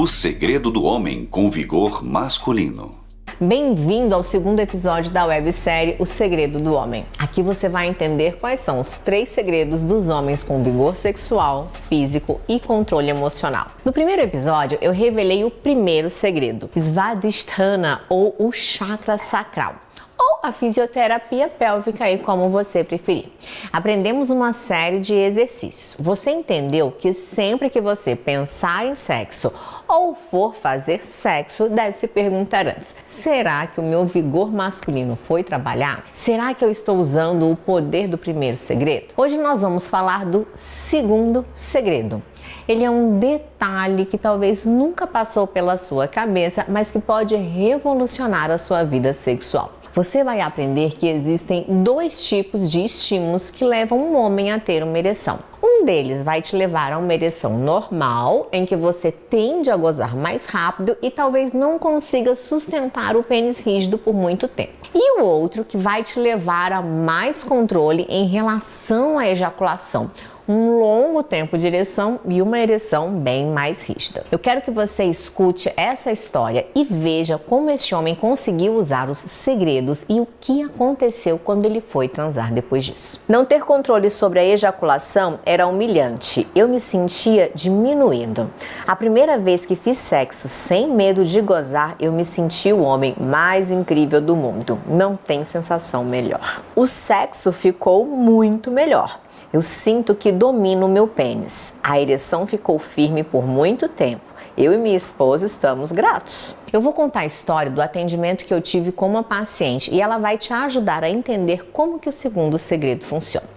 O segredo do homem com vigor masculino. Bem-vindo ao segundo episódio da websérie O Segredo do Homem. Aqui você vai entender quais são os 3 segredos dos homens com vigor sexual, físico e controle emocional. No primeiro episódio, eu revelei o primeiro segredo, Svadhisthana, ou o chakra sacral, ou a fisioterapia pélvica, aí como você preferir. Aprendemos uma série de exercícios. Você entendeu que sempre que você pensar em sexo ou for fazer sexo, deve se perguntar antes: será que o meu vigor masculino foi trabalhar? Será que eu estou usando o poder do primeiro segredo? Hoje nós vamos falar do segundo segredo. Ele é um detalhe que talvez nunca passou pela sua cabeça, mas que pode revolucionar a sua vida sexual. Você vai aprender que existem 2 tipos de estímulos que levam um homem a ter uma ereção. Um deles vai te levar a uma ereção normal, em que você tende a gozar mais rápido e talvez não consiga sustentar o pênis rígido por muito tempo. E o outro que vai te levar a mais controle em relação à ejaculação. Um longo tempo de ereção e uma ereção bem mais rígida. Eu quero que você escute essa história e veja como este homem conseguiu usar os segredos e o que aconteceu quando ele foi transar depois disso. Não ter controle sobre a ejaculação era humilhante. Eu me sentia diminuindo. A primeira vez que fiz sexo sem medo de gozar, eu me senti o homem mais incrível do mundo. Não tem sensação melhor. O sexo ficou muito melhor. Eu sinto que domino o meu pênis. A ereção ficou firme por muito tempo. Eu e minha esposa estamos gratos. Eu vou contar a história do atendimento que eu tive com uma paciente e ela vai te ajudar a entender como que o segundo segredo funciona.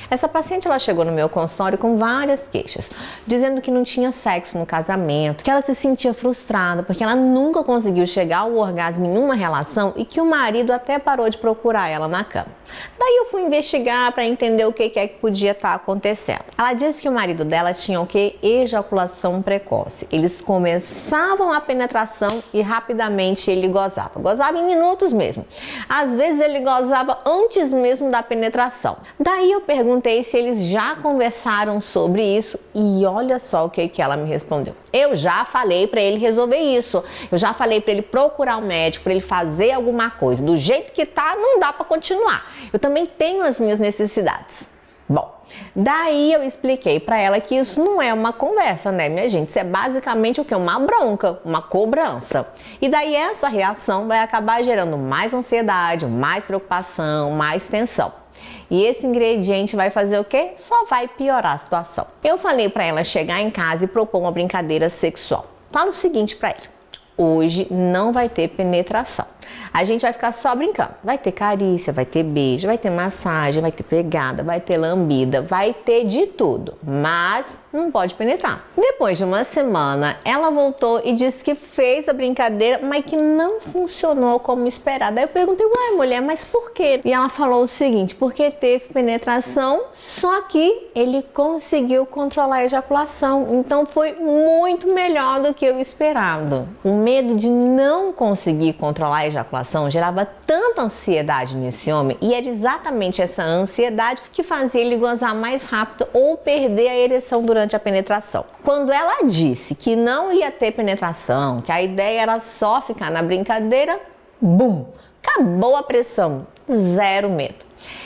Essa paciente, ela chegou no meu consultório com várias queixas, dizendo que não tinha sexo no casamento, que ela se sentia frustrada porque ela nunca conseguiu chegar ao orgasmo em uma relação e que o marido até parou de procurar ela na cama. Daí eu fui investigar para entender o que é que podia estar acontecendo. Ela disse que o marido dela tinha o que? Ejaculação precoce. Eles começavam a penetração e rapidamente ele gozava. Gozava em minutos mesmo. Às vezes ele gozava antes mesmo da penetração. Daí eu perguntei se eles já conversaram sobre isso e olha só o que ela me respondeu. Eu já falei para ele resolver isso. Eu já falei para ele procurar um médico, para ele fazer alguma coisa. Do jeito que tá, não dá para continuar. Eu também tenho as minhas necessidades. Bom, daí eu expliquei para ela que isso não é uma conversa, né, minha gente? Isso é basicamente o que? Uma bronca, uma cobrança. E daí essa reação vai acabar gerando mais ansiedade, mais preocupação, mais tensão. E esse ingrediente vai fazer o quê? Só vai piorar a situação. Eu falei para ela chegar em casa e propor uma brincadeira sexual. Fala o seguinte para ele: hoje não vai ter penetração. A gente vai ficar só brincando. Vai ter carícia, vai ter beijo, vai ter massagem, vai ter pegada, vai ter lambida, vai ter de tudo. Mas não pode penetrar. Depois de uma semana, ela voltou e disse que fez a brincadeira, mas que não funcionou como esperado. Aí eu perguntei: uai, mulher, mas por quê? E ela falou o seguinte: porque teve penetração, só que ele conseguiu controlar a ejaculação. Então foi muito melhor do que eu esperava. O medo de não conseguir controlar a ejaculação gerava tanta ansiedade nesse homem, e era exatamente essa ansiedade que fazia ele gozar mais rápido ou perder a ereção durante a penetração. Quando ela disse que não ia ter penetração, que a ideia era só ficar na brincadeira, bum! Acabou a pressão, zero medo.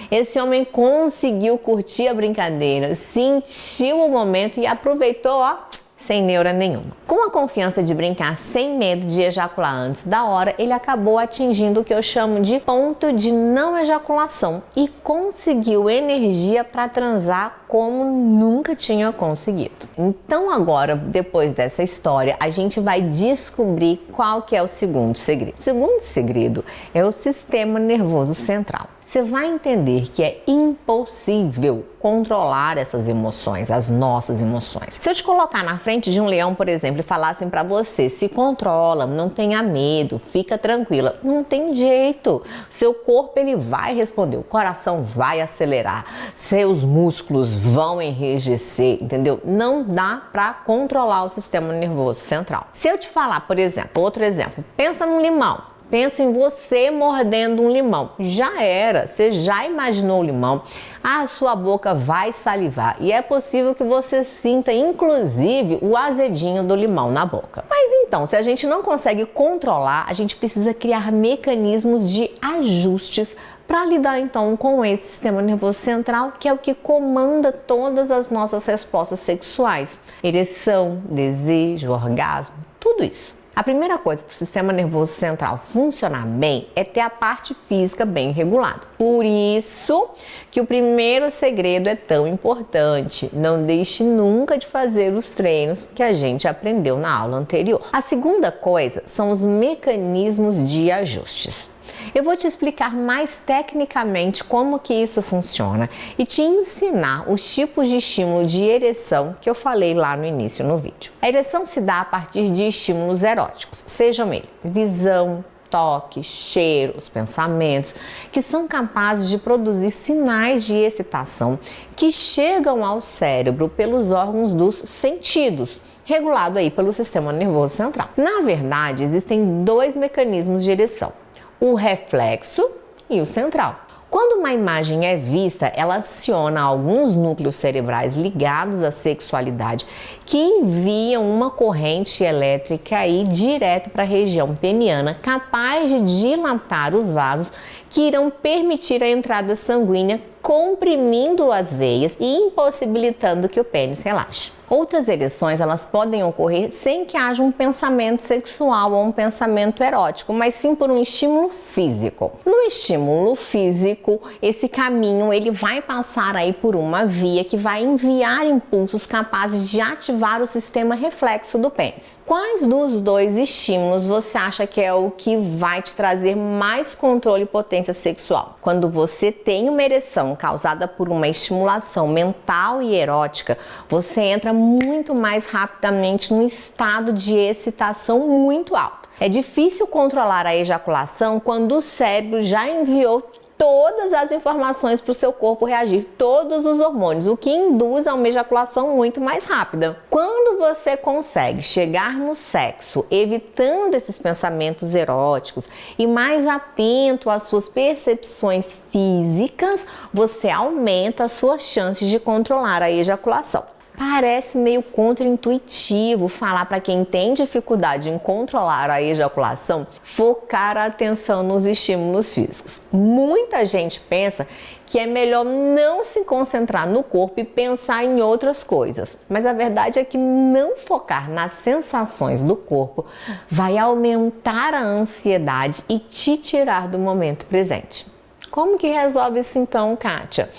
Esse homem conseguiu curtir a brincadeira, sentiu o momento e aproveitou, ó, sem neura nenhuma. Com a confiança de brincar sem medo de ejacular antes da hora, ele acabou atingindo o que eu chamo de ponto de não ejaculação e conseguiu energia para transar como nunca tinha conseguido. Então agora, depois dessa história, a gente vai descobrir qual que é o segundo segredo. O segundo segredo é o sistema nervoso central. Você vai entender que é impossível controlar essas emoções, as nossas emoções. Se eu te colocar na frente de um leão, por exemplo, e falar assim pra você: se controla, não tenha medo, fica tranquila, não tem jeito. Seu corpo, ele vai responder, o coração vai acelerar, seus músculos vão enrijecer, entendeu? Não dá pra controlar o sistema nervoso central. Se eu te falar, por exemplo, outro exemplo, pensa num limão. Pensa em você mordendo um limão. Já era, você já imaginou o limão, a sua boca vai salivar e é possível que você sinta inclusive o azedinho do limão na boca. Mas então, se a gente não consegue controlar, a gente precisa criar mecanismos de ajustes para lidar então com esse sistema nervoso central, que é o que comanda todas as nossas respostas sexuais: ereção, desejo, orgasmo, tudo isso. A primeira coisa para o sistema nervoso central funcionar bem é ter a parte física bem regulada. Por isso que o primeiro segredo é tão importante. Não deixe nunca de fazer os treinos que a gente aprendeu na aula anterior. A segunda coisa são os mecanismos de ajustes. Eu vou te explicar mais tecnicamente como que isso funciona e te ensinar os tipos de estímulo de ereção que eu falei lá no início no vídeo. A ereção se dá a partir de estímulos eróticos, sejam eles visão, toque, cheiro, os pensamentos, que são capazes de produzir sinais de excitação que chegam ao cérebro pelos órgãos dos sentidos, regulado aí pelo sistema nervoso central. Na verdade, existem dois mecanismos de ereção: o reflexo e o central. Quando uma imagem é vista, ela aciona alguns núcleos cerebrais ligados à sexualidade que enviam uma corrente elétrica aí direto para a região peniana, capaz de dilatar os vasos que irão permitir a entrada sanguínea, comprimindo as veias e impossibilitando que o pênis relaxe. Outras ereções, elas podem ocorrer sem que haja um pensamento sexual ou um pensamento erótico, mas sim por um estímulo físico. No estímulo físico, esse caminho ele vai passar aí por uma via que vai enviar impulsos capazes de ativar o sistema reflexo do pênis. Quais dos dois estímulos você acha que é o que vai te trazer mais controle e potência sexual? Quando você tem uma ereção causada por uma estimulação mental e erótica, você entra muito mais rapidamente num estado de excitação muito alto. É difícil controlar a ejaculação quando o cérebro já enviou todas as informações para o seu corpo reagir, todos os hormônios, o que induz a uma ejaculação muito mais rápida. Quando você consegue chegar no sexo evitando esses pensamentos eróticos e mais atento às suas percepções físicas, você aumenta as suas chances de controlar a ejaculação. Parece meio contraintuitivo falar para quem tem dificuldade em controlar a ejaculação, focar a atenção nos estímulos físicos. Muita gente pensa que é melhor não se concentrar no corpo e pensar em outras coisas. Mas a verdade é que não focar nas sensações do corpo vai aumentar a ansiedade e te tirar do momento presente. Como que resolve isso então, Kátia?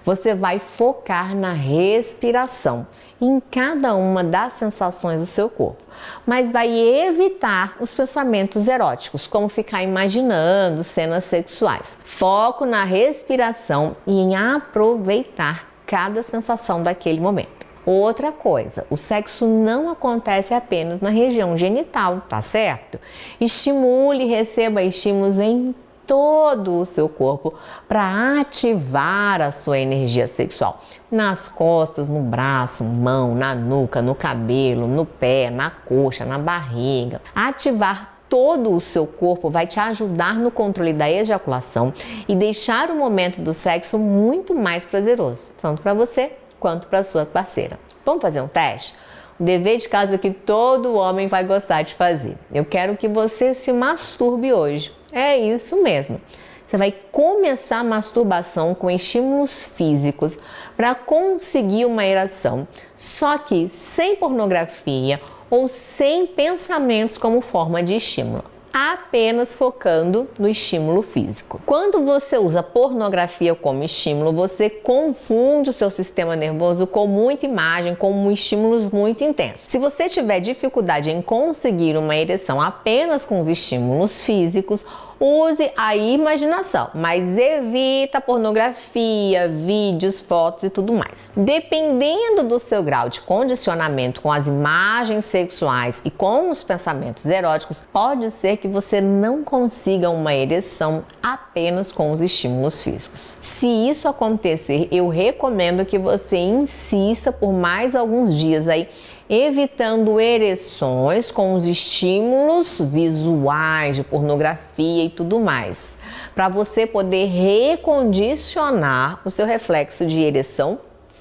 Você vai focar na respiração em cada uma das sensações do seu corpo, mas vai evitar os pensamentos eróticos, como ficar imaginando cenas sexuais. Foco na respiração e em aproveitar cada sensação daquele momento. Outra coisa, o sexo não acontece apenas na região genital, tá certo? Estimule e receba estímulos em todo o seu corpo para ativar a sua energia sexual. Nas costas, no braço, mão, na nuca, no cabelo, no pé, na coxa, na barriga. Ativar todo o seu corpo vai te ajudar no controle da ejaculação e deixar o momento do sexo muito mais prazeroso, tanto para você quanto para sua parceira. Vamos fazer um teste? O dever de casa que todo homem vai gostar de fazer. Eu quero que você se masturbe hoje. É isso mesmo. Você vai começar a masturbação com estímulos físicos para conseguir uma ereção, só que sem pornografia ou sem pensamentos como forma de estímulo, apenas focando no estímulo físico. Quando você usa pornografia como estímulo, você confunde o seu sistema nervoso com muita imagem, com estímulos muito intensos. Se você tiver dificuldade em conseguir uma ereção apenas com os estímulos físicos, use a imaginação, mas evita pornografia, vídeos, fotos e tudo mais. Dependendo do seu grau de condicionamento com as imagens sexuais e com os pensamentos eróticos, pode ser que você não consiga uma ereção apenas com os estímulos físicos. Se isso acontecer, eu recomendo que você insista por mais alguns dias aí evitando ereções com os estímulos visuais de pornografia e tudo mais, para você poder recondicionar o seu reflexo de ereção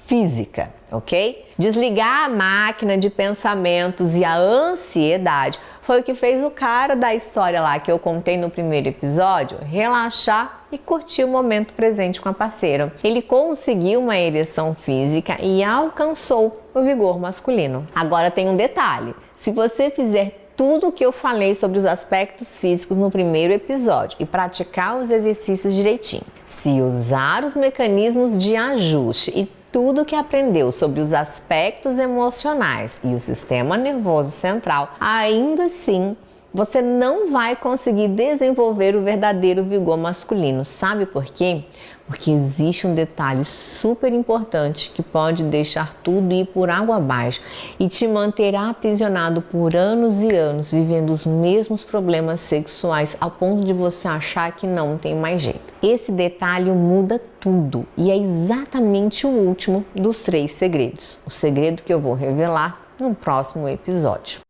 física, ok? Desligar a máquina de pensamentos e a ansiedade foi o que fez o cara da história lá que eu contei no primeiro episódio relaxar e curtir o momento presente com a parceira. Ele conseguiu uma ereção física e alcançou o vigor masculino. Agora tem um detalhe: se você fizer tudo o que eu falei sobre os aspectos físicos no primeiro episódio e praticar os exercícios direitinho, se usar os mecanismos de ajuste e tudo que aprendeu sobre os aspectos emocionais e o sistema nervoso central, ainda assim você não vai conseguir desenvolver o verdadeiro vigor masculino. Sabe por quê? Porque existe um detalhe super importante que pode deixar tudo ir por água abaixo e te manter aprisionado por anos e anos, vivendo os mesmos problemas sexuais ao ponto de você achar que não tem mais jeito. Esse detalhe muda tudo e é exatamente o último dos 3 segredos. O segredo que eu vou revelar no próximo episódio.